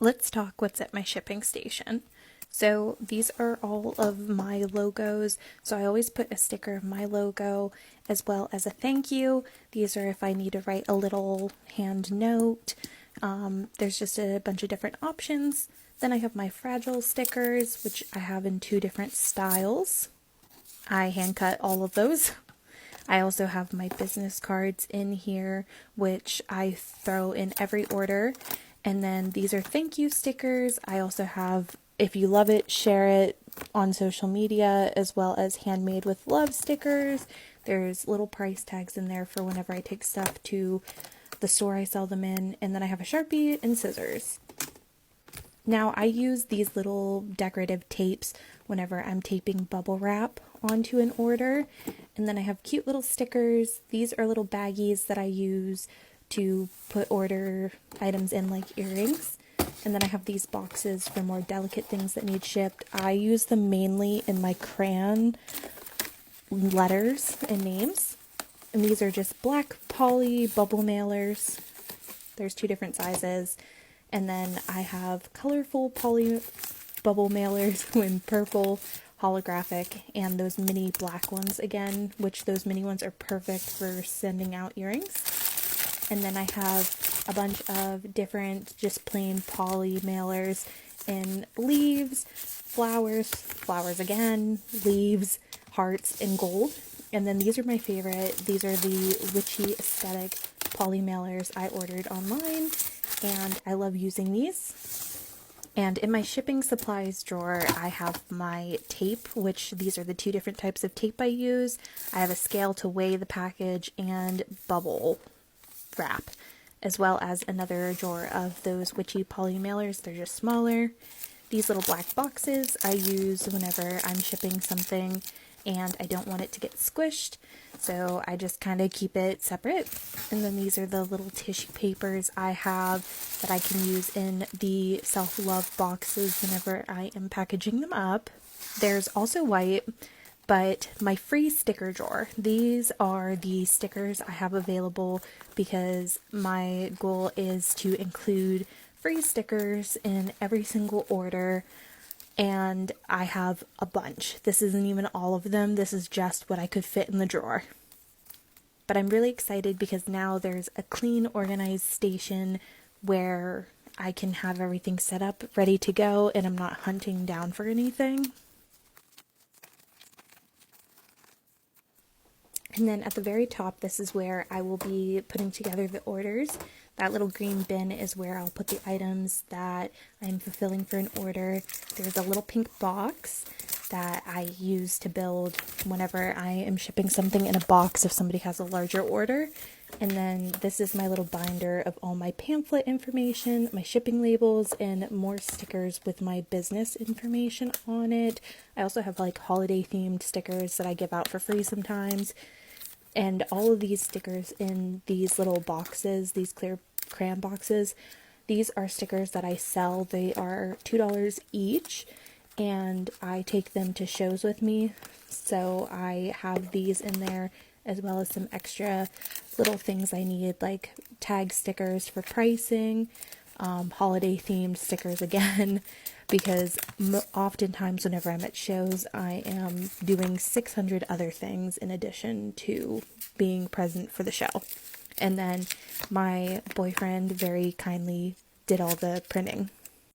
Let's talk what's at my shipping station. So these are all of my logos. So I always put a sticker of my logo as well as a thank you. These are if I need to write a little hand note. There's just a bunch of different options. Then I have my fragile stickers, which I have in two different styles. I hand cut all of those. I also have my business cards in here, which I throw in every order. And then these are thank you stickers. I also have, if you love it, share it on social media, as well as handmade with love stickers. There's little price tags in there for whenever I take stuff to the store I sell them in. And then I have a Sharpie and scissors. Now I use these little decorative tapes whenever I'm taping bubble wrap onto an order. And then I have cute little stickers. These are little baggies that I use to put order items in, like earrings. And then I have these boxes for more delicate things that need shipped. I use them mainly in my crayon letters and names. And these are just black poly bubble mailers. There's two different sizes. And then I have colorful poly bubble mailers in purple, holographic, and those mini black ones again, which those mini ones are perfect for sending out earrings. And then I have a bunch of different just plain poly mailers in leaves, flowers again, leaves, hearts, and gold. And then these are my favorite. These are the witchy aesthetic poly mailers I ordered online, and I love using these. And in my shipping supplies drawer, I have my tape, which these are the two different types of tape I use. I have a scale to weigh the package and bubble wrap, as well as another drawer of those witchy poly mailers. They're just smaller. These little black boxes I use whenever I'm shipping something and I don't want it to get squished, so I just kind of keep it separate. And then these are the little tissue papers I have that I can use in the self-love boxes whenever I am packaging them up. There's also white, but my free sticker drawer. These are the stickers I have available because my goal is to include free stickers in every single order. And I have a bunch. This isn't even all of them. This is just what I could fit in the drawer. But I'm really excited because now there's a clean, organized station where I can have everything set up, ready to go, and I'm not hunting down for anything. And then at the very top, this is where I will be putting together the orders. That little green bin is where I'll put the items that I'm fulfilling for an order. There's a little pink box that I use to build whenever I am shipping something in a box if somebody has a larger order. And then this is my little binder of all my pamphlet information, my shipping labels, and more stickers with my business information on it. I also have like holiday themed stickers that I give out for free sometimes. And all of these stickers in these little boxes, these clear crayon boxes, these are stickers that I sell. They are $2 each, and I take them to shows with me. So I have these in there, as well as some extra little things I need, like tag stickers for pricing, holiday themed stickers again, because oftentimes whenever I'm at shows, I am doing 600 other things in addition to being present for the show. And then my boyfriend very kindly did all the printing.